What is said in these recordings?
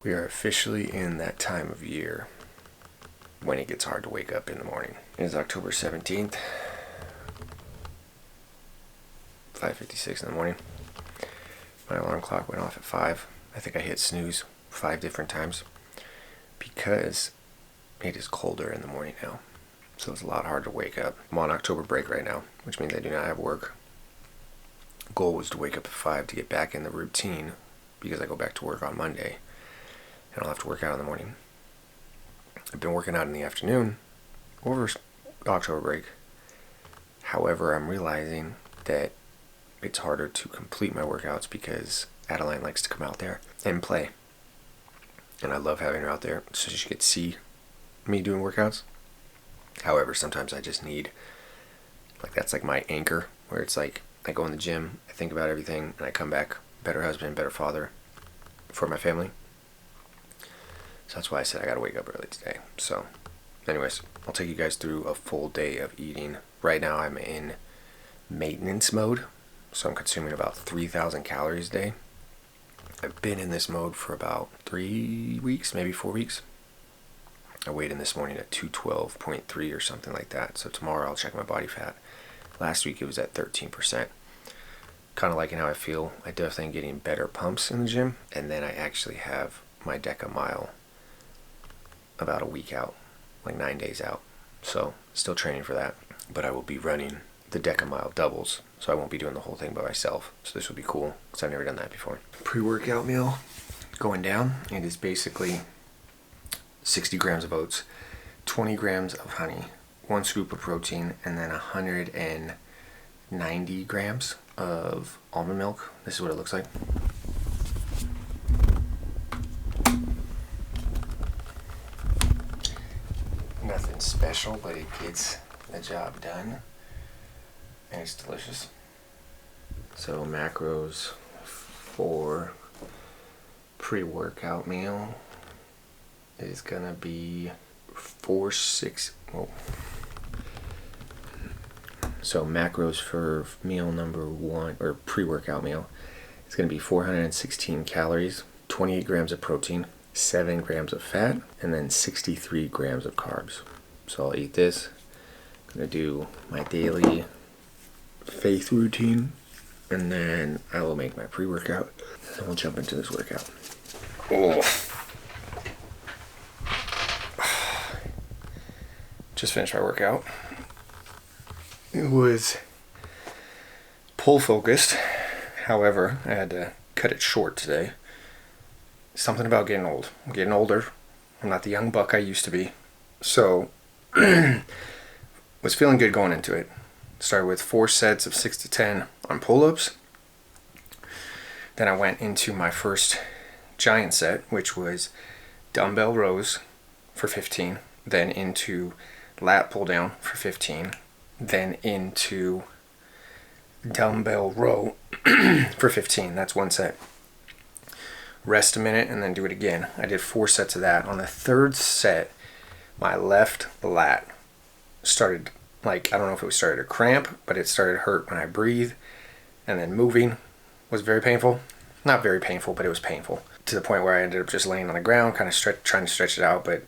We are officially in that time of year when it gets hard to wake up in the morning. It is October 17th, 5:56 in the morning. My alarm clock went off at 5. I think I hit snooze 5 different times because it is colder in the morning now. So it's a lot harder to wake up. I'm on October break right now, which means I do not have work. Goal was to wake up at 5 to get back in the routine because I go back to work on Monday and I'll have to work out in the morning. I've been working out in the afternoon over October break. However, I'm realizing that it's harder to complete my workouts because Adeline likes to come out there and play. And I love having her out there so she could see me doing workouts. However, sometimes I just need, that's like my anchor, where it's like I go in the gym, I think about everything, and I come back better husband, better father for my family. So that's why I said I gotta wake up early today. So anyways, I'll take you guys through a full day of eating. Right now I'm in maintenance mode, so I'm consuming about 3,000 calories a day. I've been in this mode for about 3 weeks, maybe 4 weeks. I weighed in this morning at 212.3 or something like that. So tomorrow I'll check my body fat. Last week it was at 13%. Kind of liking how I feel. I definitely am getting better pumps in the gym. And then I actually have my Deca mile about a week out, like 9 days out. So still training for that. But I will be running the Deca mile doubles. So I won't be doing the whole thing by myself. So this will be cool because I've never done that before. Pre-workout meal going down. It is basically 60 grams of oats, 20 grams of honey, 1 scoop of protein, and then 190 grams of almond milk. This is what it looks like. Nothing special, but it gets the job done. And it's delicious. So macros for pre-workout meal is gonna be 4-6. So macros for meal number 1, or pre-workout meal, is gonna be 416 calories, 28 grams of protein, 7 grams of fat, and then 63 grams of carbs. So I'll eat this. I'm gonna do my daily faith routine, and then I will make my pre-workout, and we'll jump into this workout. Oh. Just finished my workout. It was pull focused. However, I had to cut it short today. Something about getting old. I'm getting older. I'm not the young buck I used to be. So, was feeling good going into it. Started with 4 sets of 6 to 10 on pull-ups. Then I went into my first giant set, which was dumbbell rows for 15. Then into lat pull down for 15, then into dumbbell row for 15. That's 1 set. Rest a minute and then do it again. I did 4 sets of that. On the 3rd set, my left lat started, I don't know if it started to cramp, but it started to hurt when I breathed, and then moving was very painful. Not very painful, but it was painful. To the point where I ended up just laying on the ground, kind of trying to stretch it out, but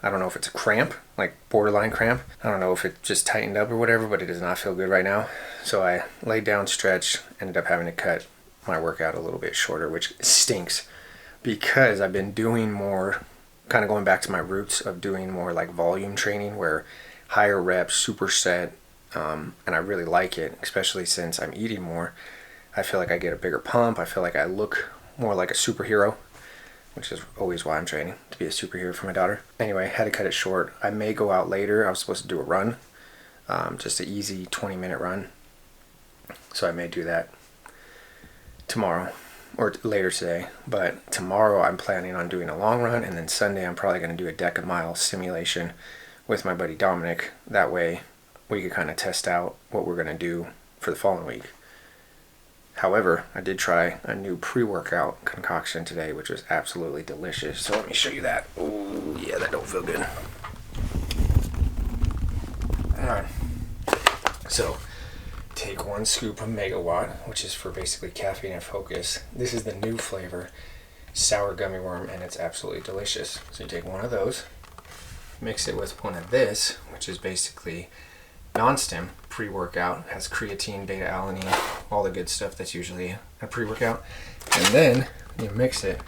I don't know if it's a cramp, like borderline cramp. I don't know if it just tightened up or whatever, but it does not feel good right now. So I laid down, stretched, ended up having to cut my workout a little bit shorter, which stinks because I've been doing more, kind of going back to my roots of doing more like volume training where higher reps, superset, and I really like it, especially since I'm eating more. I feel like I get a bigger pump. I feel like I look more like a superhero, which is always why I'm training, to be a superhero for my daughter. Anyway, had to cut it short. I may go out later. I was supposed to do a run, just an easy 20-minute run. So I may do that tomorrow or later today. But tomorrow I'm planning on doing a long run, and then Sunday I'm probably going to do a Deca mile simulation with my buddy Dominic. That way we could kind of test out what we're going to do for the following week. However, I did try a new pre-workout concoction today, which was absolutely delicious. So let me show you that. Oh, yeah, that don't feel good. Alright. So, take 1 scoop of Megawatt, which is for basically caffeine and focus. This is the new flavor. sour gummy worm, and it's absolutely delicious. So you take one of those, mix it with one of this, which is basically non-stim pre-workout, has creatine, beta-alanine, all the good stuff that's usually a pre-workout, and then you mix it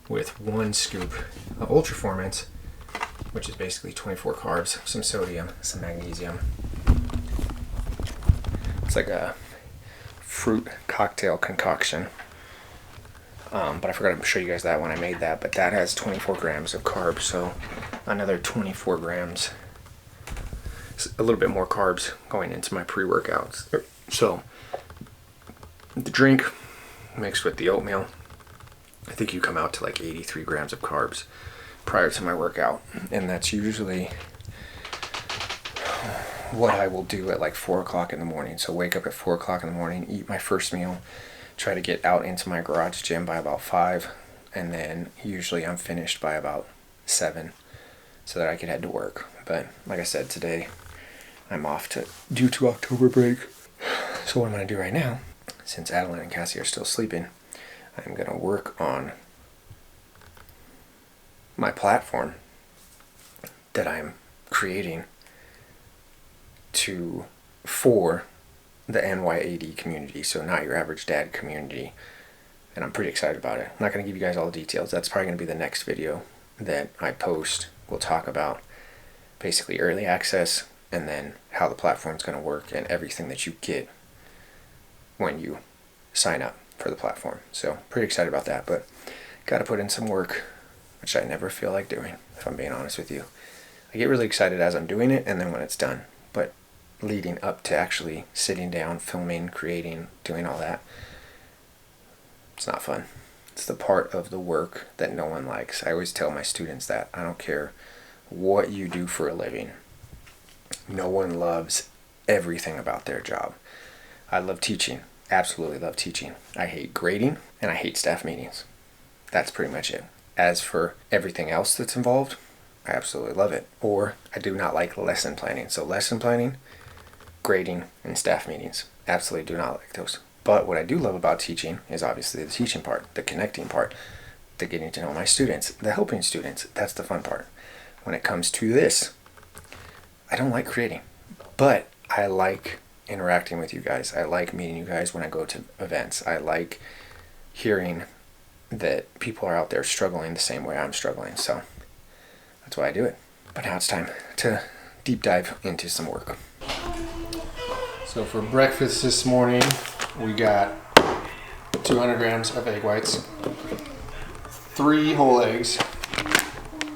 with 1 scoop of Ultraformance, which is basically 24 carbs, some sodium, some magnesium. It's like a fruit cocktail concoction. But I forgot to show you guys that when I made that, but that has 24 grams of carbs, so another 24 grams, a little bit more carbs going into my pre-workouts. So the drink mixed with the oatmeal, I think you come out to like 83 grams of carbs prior to my workout, and that's usually what I will do at like 4 o'clock in the morning. So wake up at 4 o'clock in the morning, eat my first meal, try to get out into my garage gym by about 5, and then usually I'm finished by about 7 so that I can head to work. But like I said, today I'm off due to October break. So what I'm going to do right now, since Adeline and Cassie are still sleeping, I'm going to work on my platform that I'm creating for the NYAD community, so Not Your Average Dad community, and I'm pretty excited about it. I'm not going to give you guys all the details. That's probably going to be the next video that I post. We'll talk about basically early access and then how the platform's going to work and everything that you get when you sign up for the platform. So pretty excited about that, but got to put in some work, which I never feel like doing, if I'm being honest with you. I get really excited as I'm doing it and then when it's done, but leading up to actually sitting down, filming, creating, doing all that, it's not fun. It's the part of the work that no one likes. I always tell my students that I don't care what you do for a living. No one loves everything about their job. I love teaching, absolutely love teaching. I hate grading and I hate staff meetings. That's pretty much it. As for everything else that's involved, I absolutely love it. Or I do not like lesson planning. So lesson planning, grading, and staff meetings, absolutely do not like those. But what I do love about teaching is obviously the teaching part, the connecting part, the getting to know my students, the helping students. That's the fun part. When it comes to this, I don't like creating, but I like interacting with you guys. I like meeting you guys when I go to events. I like hearing that people are out there struggling the same way I'm struggling. So that's why I do it. But now it's time to deep dive into some work. So for breakfast this morning, we got 200 grams of egg whites, 3 whole eggs,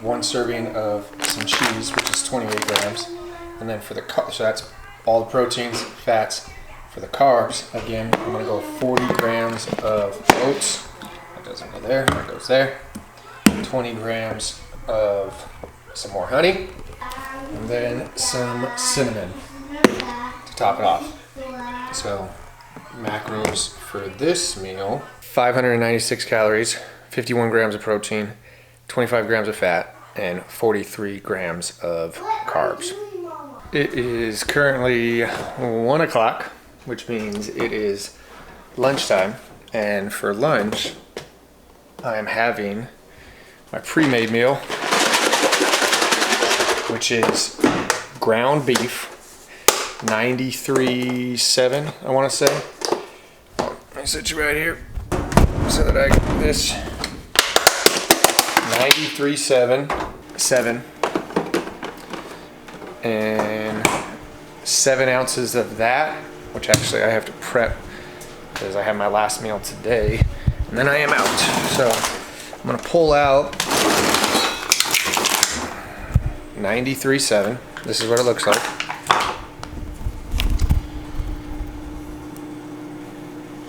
1 serving of some cheese, which is 28 grams, and then for the so that's all the proteins, fats. For the carbs, again, I'm gonna go 40 grams of oats. That doesn't go there, that goes there. 20 grams of some more honey, and then some cinnamon to top it off. So macros for this meal: 596 calories, 51 grams of protein, 25 grams of fat, and 43 grams of carbs. It is currently 1 o'clock, which means it is lunchtime, and for lunch I am having my pre-made meal, which is ground beef, 93.7, I want to say. Let me sit you right here so that I get this. 93.7, and 7 ounces of that, which actually I have to prep because I have my last meal today, and then I am out. So I'm gonna pull out 93.7. This is what it looks like.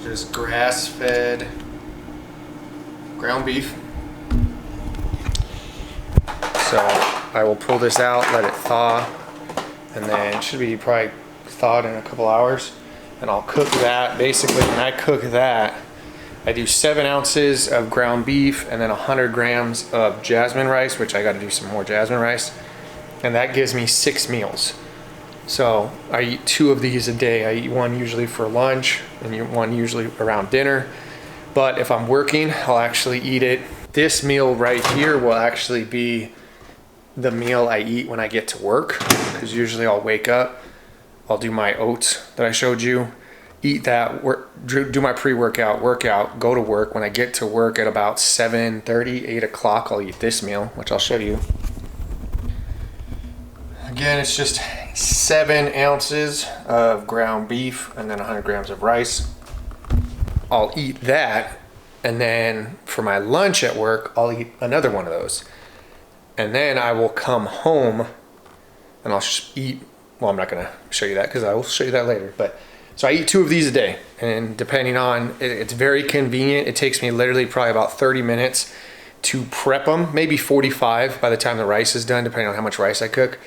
Just grass-fed ground beef. So I will pull this out, let it thaw, and then it should be probably thawed in a couple hours. And I'll cook that. Basically, when I cook that, I do 7 ounces of ground beef and then 100 grams of jasmine rice, which I got to do some more jasmine rice. And that gives me 6 meals. So I eat 2 of these a day. I eat one usually for lunch and one usually around dinner. But if I'm working, I'll actually eat it. This meal right here will actually be the meal I eat when I get to work, because usually I'll wake up, I'll do my oats that I showed you, eat that, do my pre-workout, workout, go to work. When I get to work at about 7:30, 8 o'clock, I'll eat this meal, which I'll show you. Again, it's just 7 ounces of ground beef and then 100 grams of rice. I'll eat that, and then for my lunch at work, I'll eat another one of those. And then I will come home and I'll eat, well, I'm not gonna show you that because I will show you that later. But so I eat 2 of these a day, and depending on, it's very convenient. It takes me literally probably about 30 minutes to prep them, maybe 45 by the time the rice is done, depending on how much rice I cook.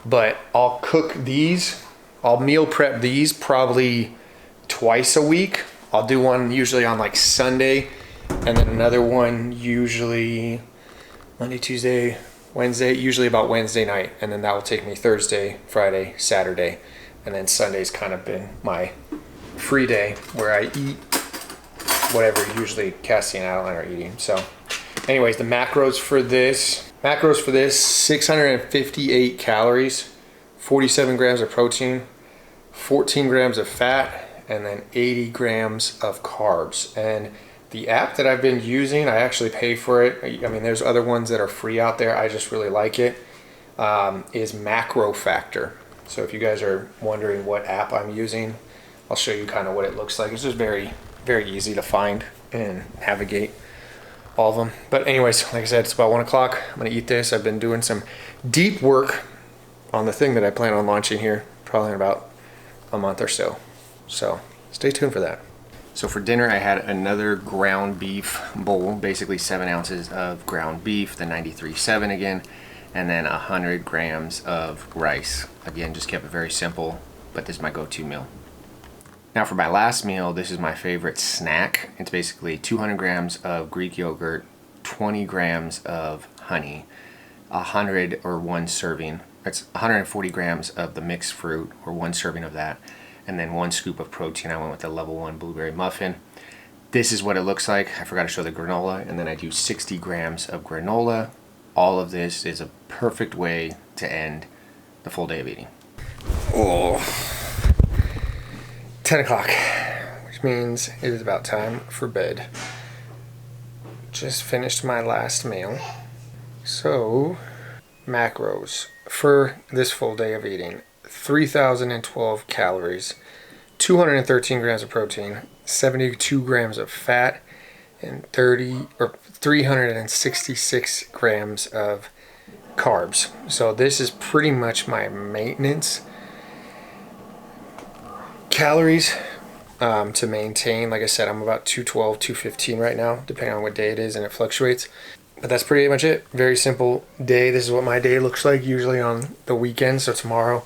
But I'll cook these, I'll meal prep these probably twice a week. I'll do one usually on like Sunday, and then another one usually Monday, Tuesday, Wednesday, usually about Wednesday night. And then that will take me Thursday, Friday, Saturday. And then Sunday's kind of been my free day where I eat whatever usually Cassie and Adeline are eating. So anyways, the macros for this, 658 calories, 47 grams of protein, 14 grams of fat, and then 80 grams of carbs. And the app that I've been using, I actually pay for it. I mean, there's other ones that are free out there. I just really like it. Is Macro Factor. So if you guys are wondering what app I'm using, I'll show you kind of what it looks like. It's just very, very easy to find and navigate all of them. But anyways, like I said, it's about 1 o'clock. I'm gonna eat this. I've been doing some deep work on the thing that I plan on launching here, probably in about a month or so. So stay tuned for that. So for dinner, I had another ground beef bowl, basically 7 ounces of ground beef, the 93.7 again, and then 100 grams of rice. Again, just kept it very simple, but this is my go-to meal. Now for my last meal, this is my favorite snack. It's basically 200 grams of Greek yogurt, 20 grams of honey, 100 or 1 serving. It's 140 grams of the mixed fruit, or 1 serving of that, and then 1 scoop of protein. I went with the level 1 blueberry muffin. This is what it looks like. I forgot to show the granola, and then I do 60 grams of granola. All of this is a perfect way to end the full day of eating. Oh, 10 o'clock, which means it is about time for bed. Just finished my last meal. So, macros for this full day of eating: 3,012 calories, 213 grams of protein, 72 grams of fat, and 366 grams of carbs. So this is pretty much my maintenance calories to maintain. Like I said, I'm about 212, 215 right now, depending on what day it is, and it fluctuates. But that's pretty much it. Very simple day. This is what my day looks like usually on the weekend. So tomorrow,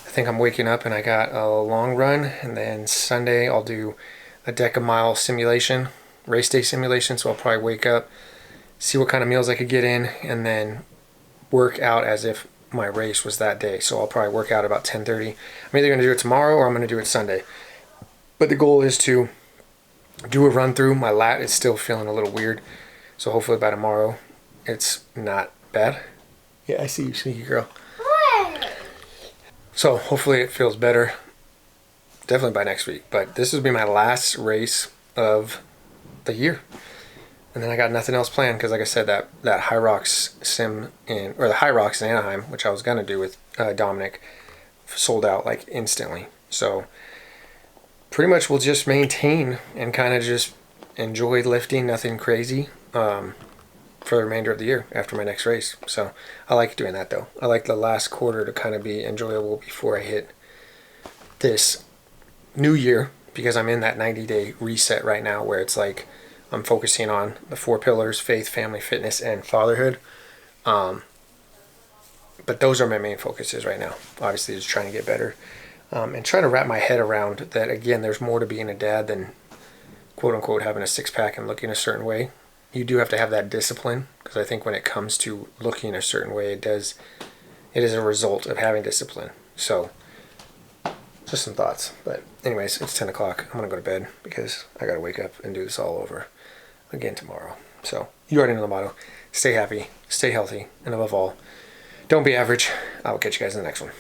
I think I'm waking up and I got a long run, and then Sunday I'll do a deca-mile simulation, race day simulation. So I'll probably wake up, see what kind of meals I could get in, and then work out as if my race was that day. So I'll probably work out about 10:30. I'm either going to do it tomorrow or I'm going to do it Sunday. But the goal is to do a run through. My lat is still feeling a little weird, so hopefully by tomorrow it's not bad. Yeah, I see you, sneaky girl. So hopefully it feels better. Definitely by next week. But this will be my last race of the year. And then I got nothing else planned because, like I said, that High Rocks sim or the High Rocks in Anaheim, which I was gonna do with Dominic, sold out like instantly. So pretty much we'll just maintain and kind of just enjoy lifting, nothing crazy, for the remainder of the year after my next race. So I like doing that though. I like the last quarter to kind of be enjoyable before I hit this new year, because I'm in that 90-day reset right now where it's like I'm focusing on the 4 pillars: faith, family, fitness, and fatherhood. But those are my main focuses right now. Obviously just trying to get better, and trying to wrap my head around that. Again, there's more to being a dad than quote unquote having a six-pack and looking a certain way. You do have to have that discipline, because I think when it comes to looking a certain way, it is a result of having discipline. So just some thoughts. But anyways, it's 10 o'clock. I'm going to go to bed because I got to wake up and do this all over again tomorrow. So you already know the motto. Stay happy, stay healthy, and above all, don't be average. I'll catch you guys in the next one.